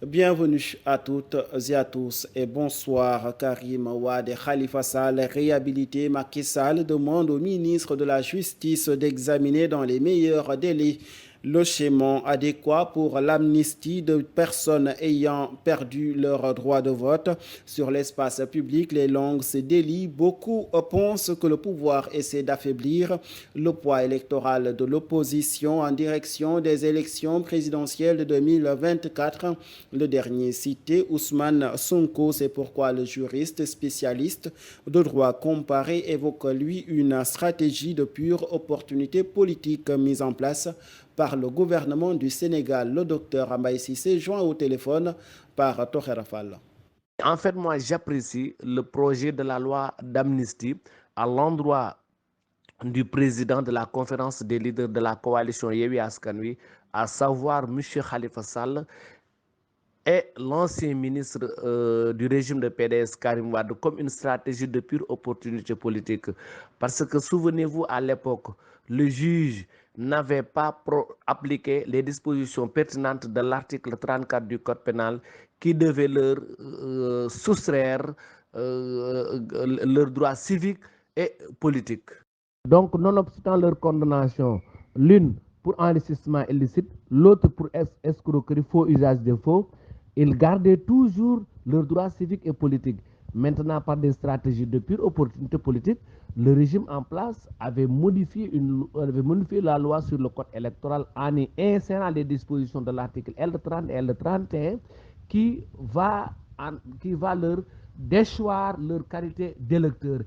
Bienvenue à toutes et à tous et bonsoir. Karim Wade et Khalifa Sall réhabilité. Macky Sall demande au ministre de la Justice d'examiner dans les meilleurs délais le schéma adéquat pour l'amnistie de personnes ayant perdu leur droit de vote sur l'espace public. Les langues se délient. Beaucoup pensent que le pouvoir essaie d'affaiblir le poids électoral de l'opposition en direction des élections présidentielles de 2024. Le dernier cité, Ousmane Sonko, c'est pourquoi le juriste spécialiste de droit comparé évoque lui une stratégie de pure opportunité politique mise en place par le gouvernement du Sénégal. Le docteur Ambaye Cissé joint au téléphone par Toher Fall. En fait, moi, j'apprécie le projet de la loi d'amnistie à l'endroit du président de la conférence des leaders de la coalition Yewwi Askan Wi, à savoir M. Khalifa Sall, et l'ancien ministre du régime de PDS, Karim Wade, comme une stratégie de pure opportunité politique. Parce que souvenez-vous, à l'époque, le juge n'avait pas appliqué les dispositions pertinentes de l'article 34 du Code pénal qui devait leur soustraire leurs droits civiques et politiques. Donc, nonobstant leur condamnation, l'une pour enrichissement illicite, l'autre pour escroquerie, faux usage de faux, ils gardaient toujours leurs droits civiques et politiques. Maintenant, par des stratégies de pure opportunité politique, le régime en place avait modifié la loi sur le code électoral en y insérant les dispositions de l'article L30 et L31 qui va leur déchoir leur qualité d'électeur.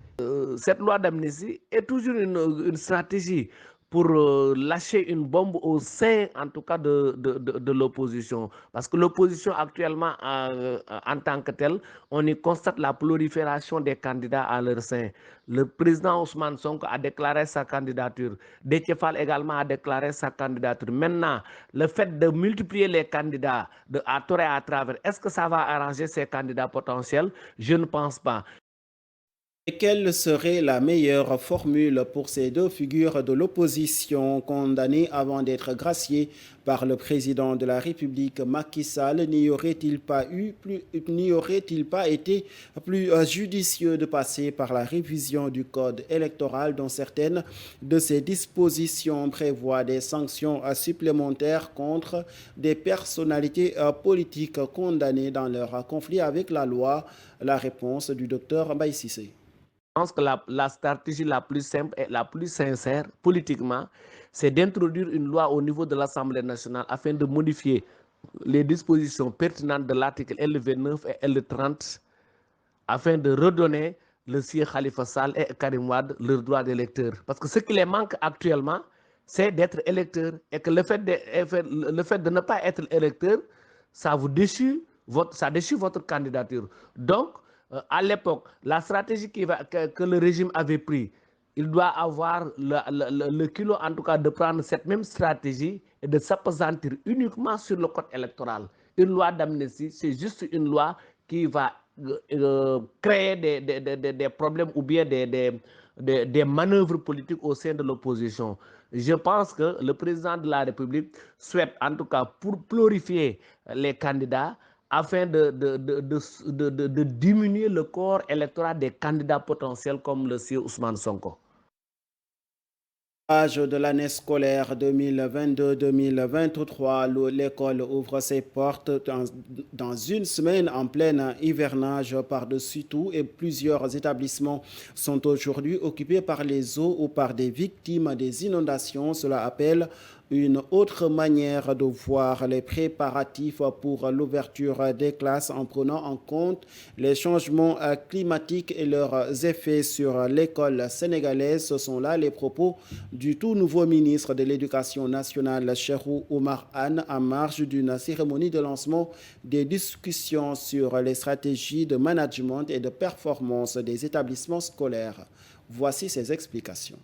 Cette loi d'amnistie est toujours une stratégie pour lâcher une bombe au sein, en tout cas, de l'opposition. Parce que l'opposition, actuellement, en tant que telle, on y constate la prolifération des candidats à leur sein. Le président Ousmane Sonko a déclaré sa candidature. Déthié Fall également a déclaré sa candidature. Maintenant, le fait de multiplier les candidats à tort et à travers, est-ce que ça va arranger ces candidats potentiels? Je ne pense pas. Et quelle serait la meilleure formule pour ces deux figures de l'opposition condamnées avant d'être graciées par le président de la République, Macky Sall? N'y aurait-il pas été plus judicieux de passer par la révision du code électoral dont certaines de ces dispositions prévoient des sanctions supplémentaires contre des personnalités politiques condamnées dans leur conflit avec la loi? La réponse du docteur Ambaye Cissé. Je pense que la stratégie la plus simple et la plus sincère politiquement, c'est d'introduire une loi au niveau de l'Assemblée nationale afin de modifier les dispositions pertinentes de l'article L29 et L30 afin de redonner le sieur Khalifa Sall et Karim Wade leur droit d'électeur. Parce que ce qui les manque actuellement, c'est d'être électeur. Et que le fait de ne pas être électeur, ça déchire votre candidature. Donc, à l'époque, la stratégie que le régime avait prise, il doit avoir le culot, en tout cas, de prendre cette même stratégie et de s'appesantir uniquement sur le code électoral. Une loi d'amnistie, c'est juste une loi qui va créer des problèmes ou bien des manœuvres politiques au sein de l'opposition. Je pense que le président de la République souhaite, en tout cas, pour glorifier les candidats, afin de diminuer le corps électoral des candidats potentiels comme le sieur Ousmane Sonko. De l'année scolaire 2022-2023, l'école ouvre ses portes dans une semaine en plein hivernage par-dessus tout et plusieurs établissements sont aujourd'hui occupés par les eaux ou par des victimes des inondations. Cela appelle une autre manière de voir les préparatifs pour l'ouverture des classes en prenant en compte les changements climatiques et leurs effets sur l'école sénégalaise. Ce sont là les propos du tout nouveau ministre de l'Éducation nationale, Cheikhou Oumar Anne, en marge d'une cérémonie de lancement des discussions sur les stratégies de management et de performance des établissements scolaires. Voici ses explications.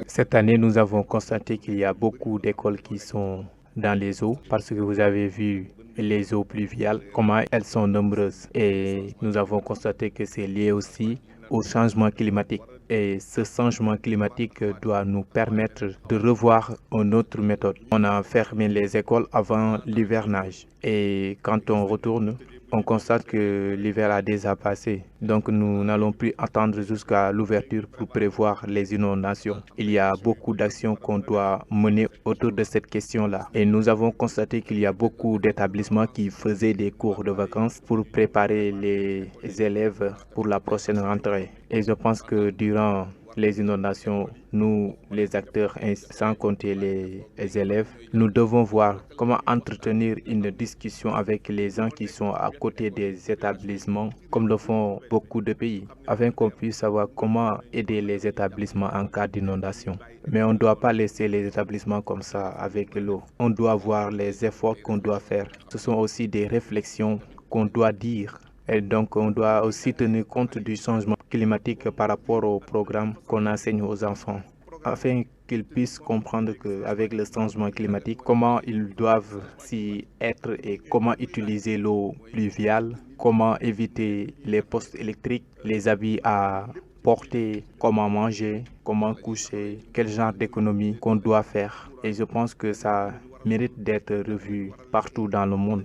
Cette année, nous avons constaté qu'il y a beaucoup d'écoles qui sont dans les eaux parce que vous avez vu les eaux pluviales, comment elles sont nombreuses. Et nous avons constaté que c'est lié aussi au changement climatique. Et ce changement climatique doit nous permettre de revoir une autre méthode. On a fermé les écoles avant l'hivernage. Et quand on retourne, on constate que l'hiver a déjà passé. Donc nous n'allons plus attendre jusqu'à l'ouverture pour prévoir les inondations. Il y a beaucoup d'actions qu'on doit mener autour de cette question-là. Et nous avons constaté qu'il y a beaucoup d'établissements qui faisaient des cours de vacances pour préparer les élèves pour la prochaine rentrée. Et je pense que durant les inondations, nous, les acteurs, sans compter les élèves, nous devons voir comment entretenir une discussion avec les gens qui sont à côté des établissements, comme le font beaucoup de pays, afin qu'on puisse savoir comment aider les établissements en cas d'inondation. Mais on ne doit pas laisser les établissements comme ça avec l'eau. On doit voir les efforts qu'on doit faire. Ce sont aussi des réflexions qu'on doit dire. Et donc, on doit aussi tenir compte du changement climatique par rapport au programme qu'on enseigne aux enfants, afin qu'ils puissent comprendre qu'avec le changement climatique, comment ils doivent s'y être et comment utiliser l'eau pluviale, comment éviter les postes électriques, les habits à porter, comment manger, comment coucher, quel genre d'économie qu'on doit faire. Et je pense que ça mérite d'être revu partout dans le monde.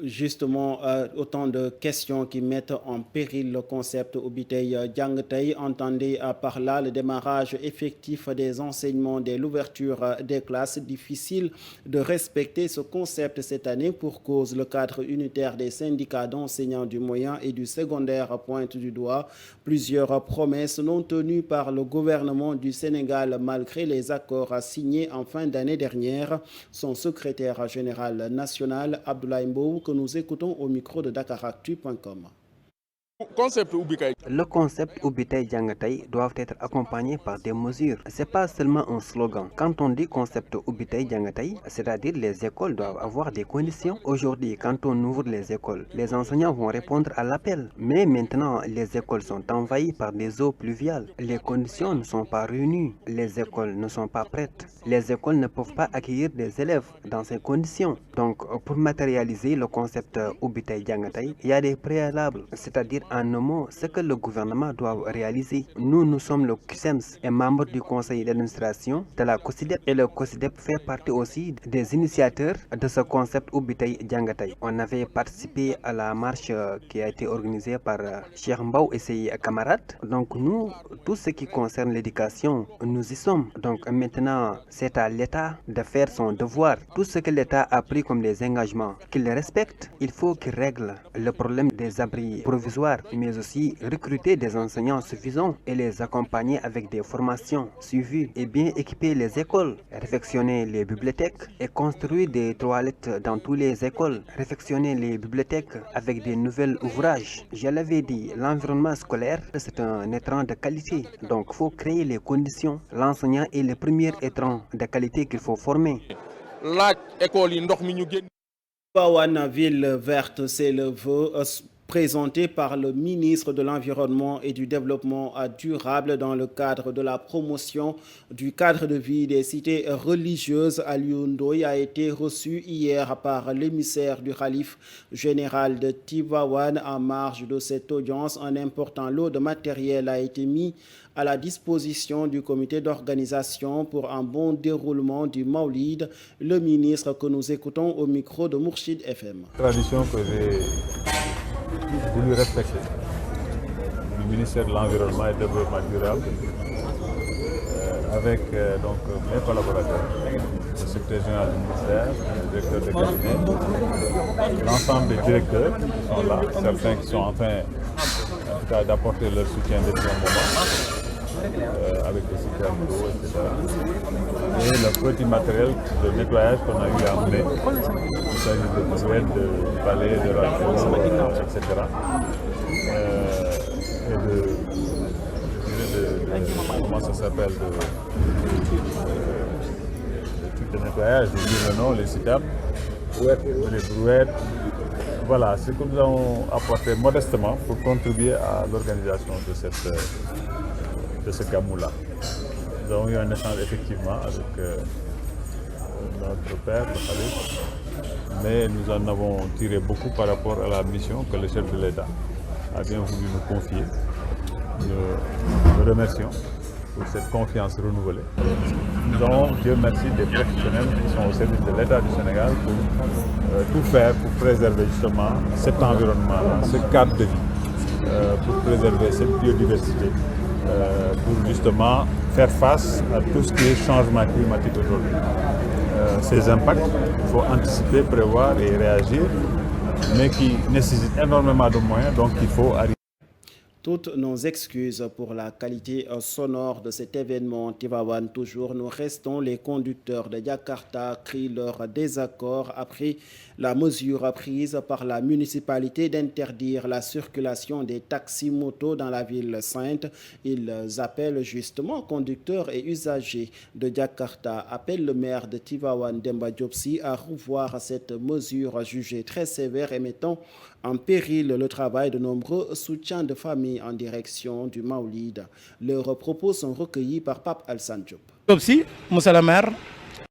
Justement, autant de questions qui mettent en péril le concept Ubbi Tey Jàng Tey. Entendez par là le démarrage effectif des enseignements dès l'ouverture des classes. Difficile de respecter ce concept cette année pour cause le cadre unitaire des syndicats d'enseignants du moyen et du secondaire pointe du doigt plusieurs promesses non tenues par le gouvernement du Sénégal malgré les accords signés en fin d'année dernière. Son secrétaire général national, Abdoulaye Mbow, que nous écoutons au micro de Dakaractu.com. Le concept Ubbi Tey Jàng Tey doit être accompagné par des mesures. C'est pas seulement un slogan. Quand on dit concept Ubbi Tey Jàng Tey, c'est-à-dire les écoles doivent avoir des conditions. Aujourd'hui, quand on ouvre les écoles, les enseignants vont répondre à l'appel. Mais maintenant, les écoles sont envahies par des eaux pluviales. Les conditions ne sont pas réunies. Les écoles ne sont pas prêtes. Les écoles ne peuvent pas accueillir des élèves dans ces conditions. Donc, pour matérialiser le concept Ubbi Tey Jàng Tey, il y a des préalables, c'est-à-dire en un mot, ce que le gouvernement doit réaliser. Nous sommes le CUSEMS et membre du conseil d'administration de la COSYDEP. Et le COSYDEP fait partie aussi des initiateurs de ce concept Ubbi Tey Jàng Tey. On avait participé à la marche qui a été organisée par Cheikh Mbaw et ses camarades. Donc nous, tout ce qui concerne l'éducation, nous y sommes. Donc maintenant, c'est à l'État de faire son devoir. Tout ce que l'État a pris comme des engagements, qu'il les respecte. Il faut qu'il règle le problème des abris provisoires, mais aussi recruter des enseignants suffisants et les accompagner avec des formations suivies et bien équiper les écoles, réfectionner les bibliothèques et construire des toilettes dans toutes les écoles, réfectionner les bibliothèques avec des nouveaux ouvrages. Je l'avais dit, l'environnement scolaire, c'est un étrange de qualité. Donc, il faut créer les conditions. L'enseignant est le premier étrange de qualité qu'il faut former. Tivaouane, ville verte, c'est le vœu présenté par le ministre de l'Environnement et du Développement durable dans le cadre de la promotion du cadre de vie des cités religieuses. Aliou Ndoye a été reçu hier par l'émissaire du Khalife général de Tivaouane. En marge de cette audience, un important lot de matériel a été mis à la disposition du comité d'organisation pour un bon déroulement du Maulid. Le ministre que nous écoutons au micro de Mourchid FM. Tradition que j'ai voulu respecter du ministère de l'Environnement et du Développement durable avec donc mes collaborateurs, le secrétaire général du ministère, le directeur de cabinet, l'ensemble des directeurs qui sont là, certains qui sont en train en tout cas d'apporter leur soutien depuis un moment, avec les citernes d'eau, etc. Et le petit matériel de nettoyage qu'on a eu à mener. Il s'agit de brouettes, de balais, de râteaux, etc. Et comment ça s'appelle, de trucs de nettoyage, je dis le nom, les citernes, les brouettes. Voilà, c'est ce que nous avons apporté modestement pour contribuer à l'organisation de ce gamou-là. Nous avons eu un échange effectivement avec notre père, le Khalife, mais nous en avons tiré beaucoup par rapport à la mission que le chef de l'État a bien voulu nous confier. Nous le remercions pour cette confiance renouvelée. Nous avons, Dieu merci, des professionnels qui sont au service de l'État du Sénégal pour tout faire pour préserver justement cet environnement-là, ce cadre de vie, pour préserver cette biodiversité, pour justement faire face à tout ce qui est changement climatique aujourd'hui. Ces impacts, il faut anticiper, prévoir et réagir, mais qui nécessitent énormément de moyens, donc il faut arriver. Toutes nos excuses pour la qualité sonore de cet événement. Tivaouane, toujours, nous restons. Les conducteurs de Jakarta crient leur désaccord après la mesure prise par la municipalité d'interdire la circulation des taxis-motos dans la ville sainte. Ils appellent justement conducteurs et usagers de Jakarta, appellent le maire de Tivaouane, Demba Diop Sy, à revoir cette mesure jugée très sévère et mettant en péril le travail de nombreux soutiens de famille en direction du Maoulid. Leurs propos sont recueillis par Pape Alassane Diop. Monsieur le maire.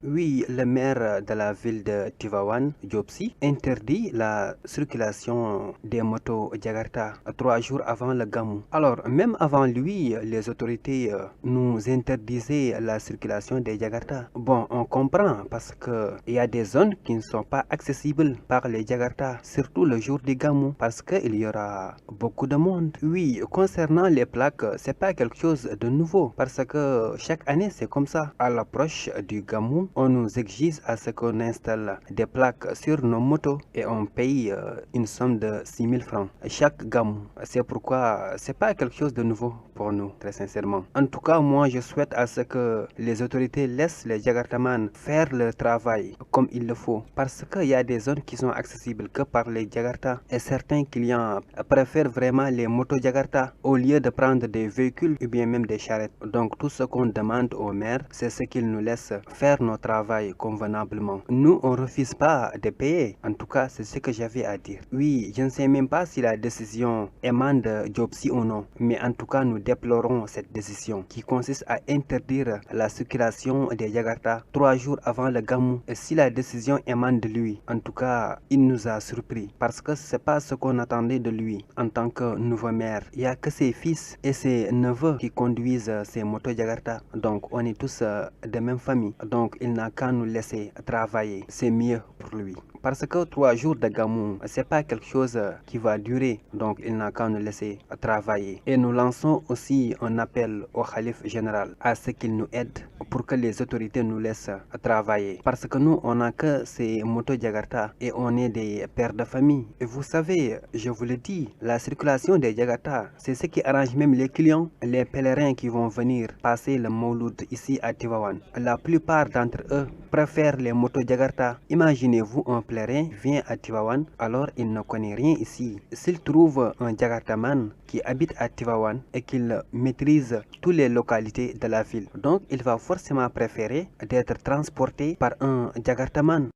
Oui, le maire de la ville de Tivaouane, Diop Sy, interdit la circulation des motos Jakarta 3 jours avant le Gamou. Alors, même avant lui, les autorités nous interdisaient la circulation des Jakarta. Bon, on comprend parce qu'il y a des zones qui ne sont pas accessibles par les Jakarta, surtout le jour du Gamou, parce qu'il y aura beaucoup de monde. Oui, concernant les plaques, c'est pas quelque chose de nouveau, parce que chaque année, c'est comme ça. À l'approche du Gamou, on nous exige à ce qu'on installe des plaques sur nos motos et on paye une somme de 6 000 francs chaque Gamou. C'est pourquoi c'est pas quelque chose de nouveau pour nous, très sincèrement. En tout cas, moi, je souhaite à ce que les autorités laissent les Jakartaman faire leur travail comme il le faut, parce qu'il y a des zones qui sont accessibles que par les Jakarta et certains clients préfèrent vraiment les motos Jakarta au lieu de prendre des véhicules ou bien même des charrettes. Donc, tout ce qu'on demande au maire, c'est ce qu'il nous laisse faire notre travail convenablement. Nous, on ne refuse pas de payer. En tout cas, c'est ce que j'avais à dire. Oui, je ne sais même pas si la décision émane de Diop Sy ou non, mais en tout cas, nous déplorons cette décision qui consiste à interdire la circulation des Jakarta 3 jours avant le Gamou. Et si la décision émane de lui, en tout cas, il nous a surpris parce que c'est pas ce qu'on attendait de lui en tant que nouveau maire. Il n'y a que ses fils et ses neveux qui conduisent ces motos Jakarta. Donc, on est tous de même famille. Donc, il n'a qu'à nous laisser travailler. C'est mieux pour lui. Parce que 3 jours de Gamou, c'est pas quelque chose qui va durer. Donc, il n'a qu'à nous laisser travailler. Et nous lançons aussi un appel au Khalife général à ce qu'il nous aide pour que les autorités nous laissent travailler. Parce que nous, on n'a que ces motos Jakarta et on est des pères de famille. Et vous savez, je vous le dis, la circulation des Jakarta, c'est ce qui arrange même les clients, les pèlerins qui vont venir passer le Mouloud ici à Tivaouane. La plupart d'entre eux préfèrent les motos Jakarta. Imaginez-vous un pèlerin vient à Tivaouane, alors il ne connaît rien ici. S'il trouve un Jakartaman qui habite à Tivaouane et qu'il maîtrise toutes les localités de la ville, donc il va forcément préférer d'être transporté par un Jakartaman.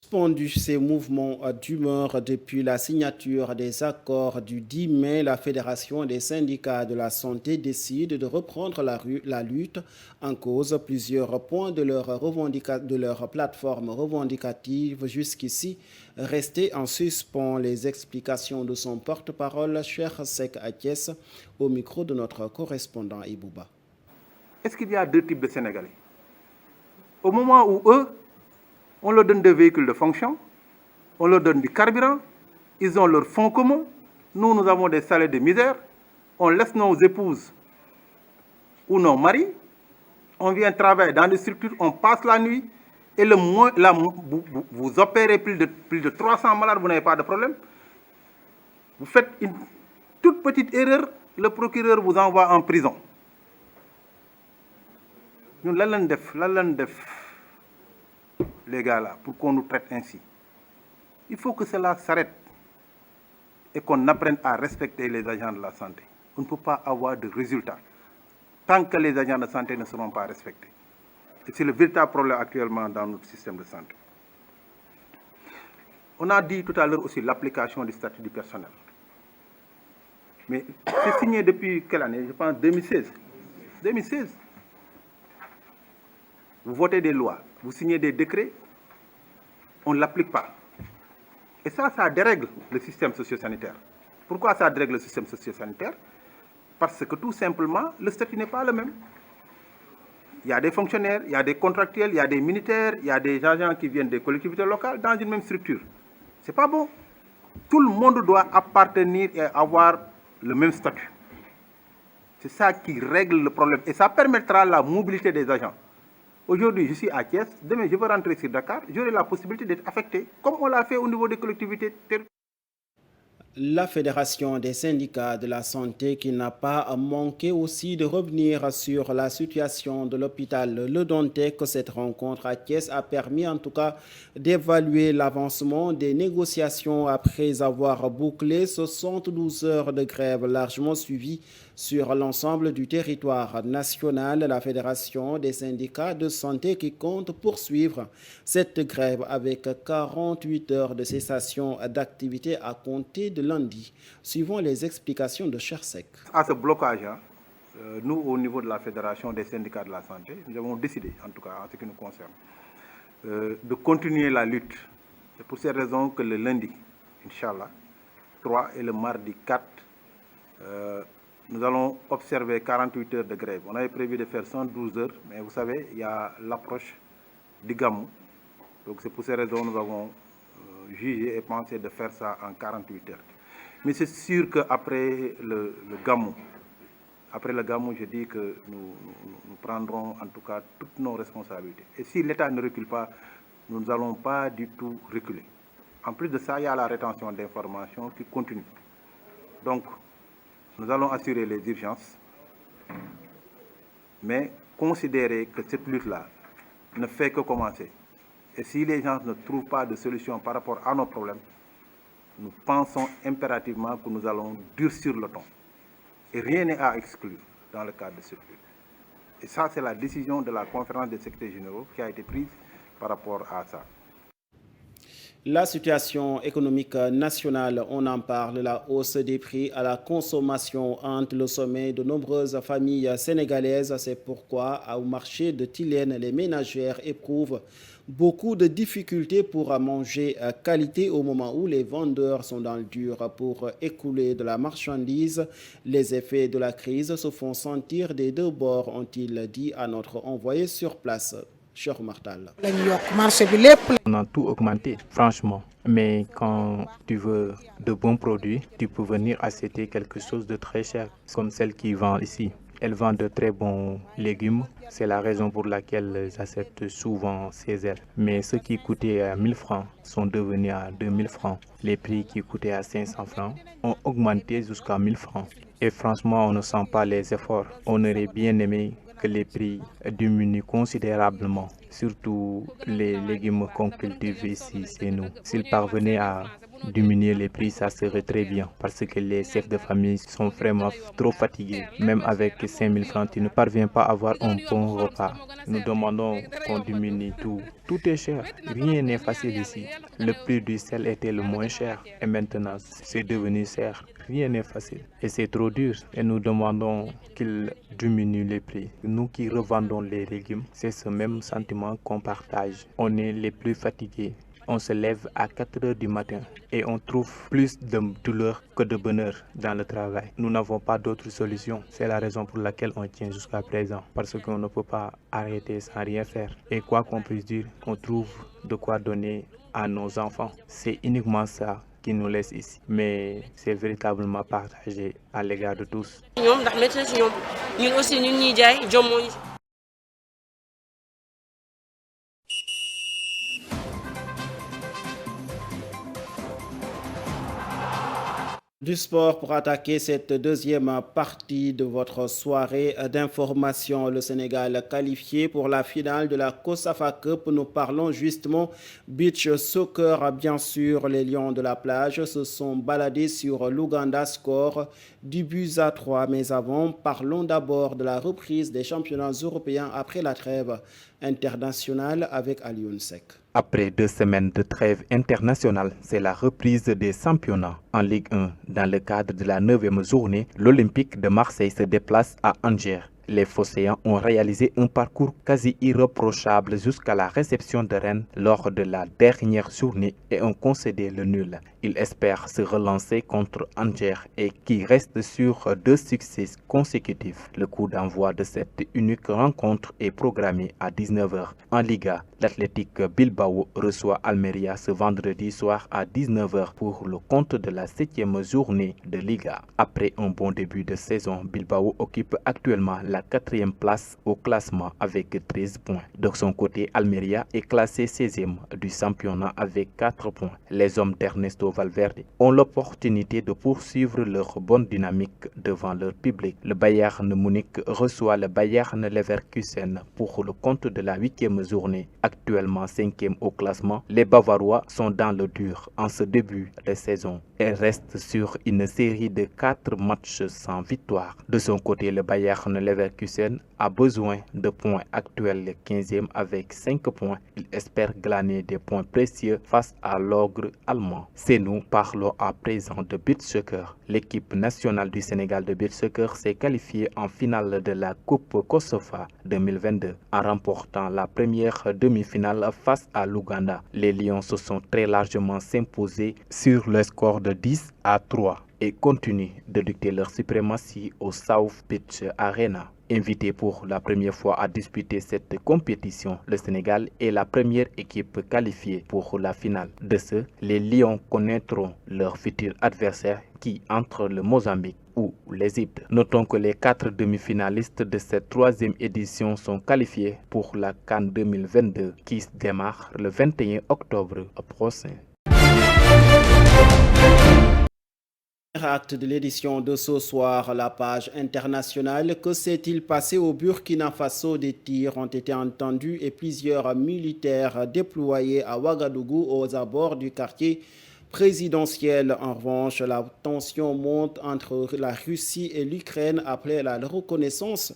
Suspendu ces mouvements d'humeur depuis la signature des accords du 10 mai, la Fédération des syndicats de la santé décide de reprendre la lutte en cause. Plusieurs points de leur plateforme revendicative jusqu'ici restés en suspens. Les explications de son porte-parole, Cheikh Seck Aties, au micro de notre correspondant Ibouba. Est-ce qu'il y a deux types de Sénégalais? Au moment où eux, on leur donne des véhicules de fonction, on leur donne du carburant, ils ont leur fonds commun. Nous, nous avons des salaires de misère. On laisse nos épouses ou nos maris. On vient travailler dans des structures, on passe la nuit. Et vous opérez plus de 300 malades, vous n'avez pas de problème. Vous faites une toute petite erreur, le procureur vous envoie en prison. Nous, les gars là, pour qu'on nous traite ainsi. Il faut que cela s'arrête et qu'on apprenne à respecter les agents de la santé. On ne peut pas avoir de résultats tant que les agents de santé ne seront pas respectés. Et c'est le véritable problème actuellement dans notre système de santé. On a dit tout à l'heure aussi l'application du statut du personnel. Mais c'est signé depuis quelle année? Je pense 2016. 2016. Vous votez des lois, vous signez des décrets, on ne l'applique pas. Et ça dérègle le système socio-sanitaire. Pourquoi ça dérègle le système socio-sanitaire? Parce que tout simplement, le statut n'est pas le même. Il y a des fonctionnaires, il y a des contractuels, il y a des militaires, il y a des agents qui viennent des collectivités locales dans une même structure. C'est pas bon. Tout le monde doit appartenir et avoir le même statut. C'est ça qui règle le problème. Et ça permettra la mobilité des agents. Aujourd'hui, je suis à Thiès. Demain, je veux rentrer sur Dakar. J'aurai la possibilité d'être affecté, comme on l'a fait au niveau des collectivités territoriales. La Fédération des syndicats de la santé qui n'a pas manqué aussi de revenir sur la situation de l'hôpital Le Dantec. Cette rencontre à Thiès a permis en tout cas d'évaluer l'avancement des négociations après avoir bouclé 72 heures de grève largement suivies sur l'ensemble du territoire national. La Fédération des syndicats de santé qui compte poursuivre cette grève avec 48 heures de cessation d'activité à compter de lundi, suivant les explications de Chersek. À ce blocage, nous, au niveau de la Fédération des syndicats de la santé, nous avons décidé, en tout cas en ce qui nous concerne, de continuer la lutte. C'est pour ces raisons que le lundi, Inch'Allah, 3 et le mardi 4, nous allons observer 48 heures de grève. On avait prévu de faire 112 heures, mais vous savez, il y a l'approche du Gamou. Donc c'est pour ces raisons que nous avons jugé et pensé de faire ça en 48 heures. Mais c'est sûr qu'après le Gamou, je dis que nous prendrons en tout cas toutes nos responsabilités. Et si l'État ne recule pas, nous n'allons pas du tout reculer. En plus de ça, il y a la rétention d'informations qui continue. Donc, nous allons assurer les urgences, mais considérer que cette lutte-là ne fait que commencer. Et si les gens ne trouvent pas de solution par rapport à nos problèmes, nous pensons impérativement que nous allons durcir le ton. Et rien n'est à exclure dans le cadre de cette lutte. Et ça, c'est la décision de la conférence des secrétaires généraux qui a été prise par rapport à ça. La situation économique nationale, on en parle, la hausse des prix à la consommation hante le sommet de nombreuses familles sénégalaises. C'est pourquoi au marché de Tilène, les ménagères éprouvent beaucoup de difficultés pour manger qualité au moment où les vendeurs sont dans le dur pour écouler de la marchandise. Les effets de la crise se font sentir des deux bords, ont-ils dit à notre envoyé sur place. On a tout augmenté, franchement. Mais quand tu veux de bons produits, tu peux venir acheter quelque chose de très cher, comme celle qui vend ici. Elle vend de très bons légumes. C'est la raison pour laquelle j'achète souvent chez elle. Mais ceux qui coûtaient 1000 francs sont devenus à 2000 francs. Les prix qui coûtaient à 500 francs ont augmenté jusqu'à 1000 francs. Et franchement, on ne sent pas les efforts. On aurait bien aimé que les prix diminuent considérablement, surtout les légumes qu'on cultive ici chez nous. S'ils parvenaient à diminuer les prix, ça serait très bien, parce que les chefs de famille sont vraiment trop fatigués. Même avec 5000 francs, tu ne parviens pas à avoir un bon repas. Nous demandons qu'on diminue tout. Tout est cher, rien n'est facile ici. Le prix du sel était le moins cher et maintenant c'est devenu cher. Rien n'est facile et c'est trop dur et nous demandons qu'ils diminuent les prix. Nous qui revendons les légumes, c'est ce même sentiment qu'on partage. On est les plus fatigués. On se lève à 4 heures du matin et on trouve plus de douleur que de bonheur dans le travail. Nous n'avons pas d'autre solution. C'est la raison pour laquelle on tient jusqu'à présent. Parce qu'on ne peut pas arrêter sans rien faire. Et quoi qu'on puisse dire, on trouve de quoi donner à nos enfants. C'est uniquement ça qui nous laisse ici. Mais c'est véritablement partagé à l'égard de tous. Du sport pour attaquer cette deuxième partie de votre soirée d'information. Le Sénégal qualifié pour la finale de la COSAFA Cup. Nous parlons justement beach soccer. Bien sûr, les Lions de la plage se sont baladés sur l'Ouganda, score du but à 3. Mais avant, parlons d'abord de la reprise des championnats européens après la trêve internationale avec Alioune Seck. Après 2 semaines de trêve internationale, c'est la reprise des championnats. En Ligue 1, dans le cadre de la 9e journée, l'Olympique de Marseille se déplace à Angers. Les Phocéens ont réalisé un parcours quasi irréprochable jusqu'à la réception de Rennes lors de la dernière journée et ont concédé le nul. Ils espèrent se relancer contre Angers et qui reste sur 2 succès consécutifs. Le coup d'envoi de cette unique rencontre est programmé à 19h. En Liga, l'Athletic Bilbao reçoit Almeria ce vendredi soir à 19h pour le compte de la 7e journée de Liga. Après un bon début de saison, Bilbao occupe actuellement la 4e place au classement avec 13 points. De son côté, Almeria est classé 16e du championnat avec 4 points. Les hommes d'Ernesto Valverde ont l'opportunité de poursuivre leur bonne dynamique devant leur public. Le Bayern Munich reçoit le Bayern Leverkusen pour le compte de la 8e journée. Actuellement 5e au classement, les Bavarois sont dans le dur en ce début de saison et restent sur une série de 4 matchs sans victoire. De son côté, le Bayern Leverkusen a besoin de points actuels 15e avec 5 points. Il espère glaner des points précieux face à l'ogre allemand. Nous parlons à présent de beach soccer. L'équipe nationale du Sénégal de beach soccer s'est qualifiée en finale de la Coupe Kosofa 2022 en remportant la première demi-finale face à l'Ouganda. Les Lions se sont très largement imposés sur le score de 10-3 et continuent de dicter leur suprématie au South Beach Arena. Invité pour la première fois à disputer cette compétition, le Sénégal est la première équipe qualifiée pour la finale. De ce, les Lions connaîtront leur futur adversaire qui entre le Mozambique ou l'Égypte. Notons que les 4 demi-finalistes de cette 3e édition sont qualifiés pour la CAN 2022 qui démarre le 21 octobre prochain. Acte de l'édition de ce soir, la page internationale. Que s'est-il passé au Burkina Faso? Des tirs ont été entendus et plusieurs militaires déployés à Ouagadougou aux abords du quartier présidentiel. En revanche, la tension monte entre la Russie et l'Ukraine après la reconnaissance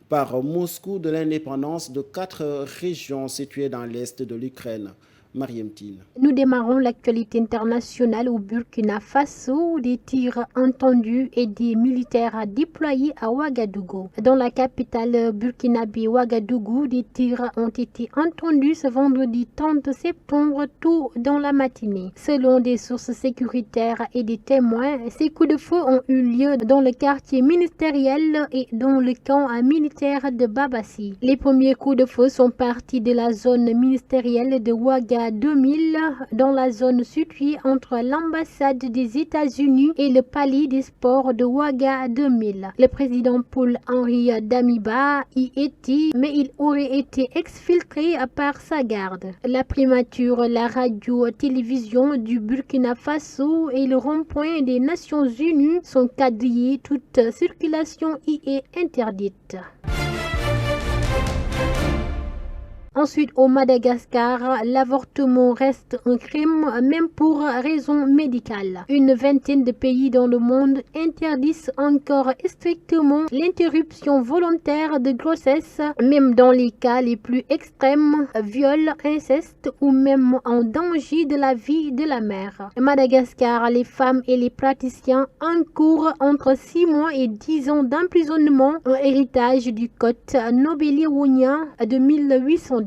par Moscou de l'indépendance de 4 régions situées dans l'est de l'Ukraine. Nous démarrons l'actualité internationale au Burkina Faso, des tirs entendus et des militaires déployés à Ouagadougou. Dans la capitale burkinabé Ouagadougou, des tirs ont été entendus ce vendredi 30 septembre tôt dans la matinée. Selon des sources sécuritaires et des témoins, ces coups de feu ont eu lieu dans le quartier ministériel et dans le camp militaire de Babassi. Les premiers coups de feu sont partis de la zone ministérielle de Ouagadougou 2000 dans la zone située entre l'ambassade des États-Unis et le palais des sports de Ouaga 2000. Le président Paul-Henri Damiba y était, mais il aurait été exfiltré par sa garde. La primature, la radio-télévision du Burkina Faso et le rond-point des Nations Unies sont quadrillés. Toute circulation y est interdite. Ensuite, au Madagascar, l'avortement reste un crime, même pour raison médicale. Une vingtaine de pays dans le monde interdisent encore strictement l'interruption volontaire de grossesse, même dans les cas les plus extrêmes, viol, inceste ou même en danger de la vie de la mère. Au Madagascar, les femmes et les praticiens encourent entre 6 mois et 10 ans d'emprisonnement, un héritage du code nobélirounien de 1810.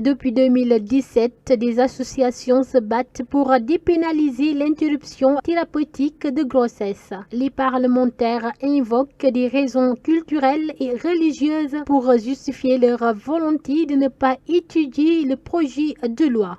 Depuis 2017, des associations se battent pour dépénaliser l'interruption thérapeutique de grossesse. Les parlementaires invoquent des raisons culturelles et religieuses pour justifier leur volonté de ne pas étudier le projet de loi.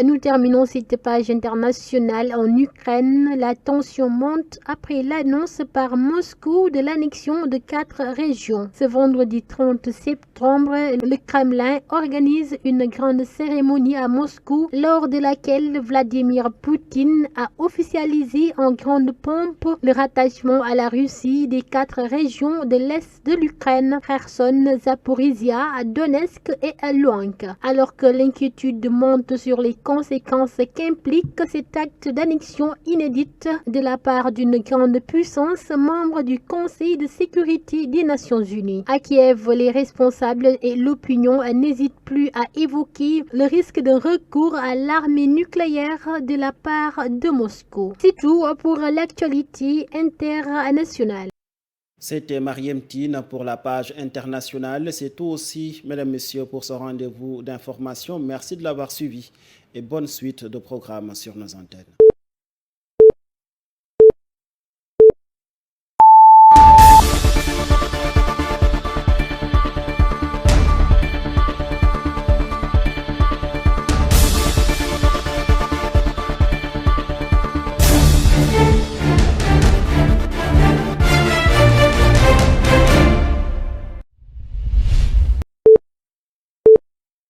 Nous terminons cette page internationale en Ukraine. La tension monte après l'annonce par Moscou de l'annexion de 4 régions. Ce vendredi 30 septembre, le Kremlin organise une grande cérémonie à Moscou lors de laquelle Vladimir Poutine a officialisé en grande pompe le rattachement à la Russie des 4 régions de l'est de l'Ukraine, Kherson, Zaporizhia, Donetsk et Luhansk. Alors que l'inquiétude monte sur les conséquences qu'implique cet acte d'annexion inédite de la part d'une grande puissance membre du Conseil de sécurité des Nations Unies. À Kiev, les responsables et l'opinion n'hésitent plus à évoquer le risque de recours à l'armée nucléaire de la part de Moscou. C'est tout pour l'actualité internationale. C'était Mariam Tine pour la page internationale. C'est tout aussi, mesdames, messieurs, pour ce rendez-vous d'information. Merci de l'avoir suivi et bonne suite de programmes sur nos antennes.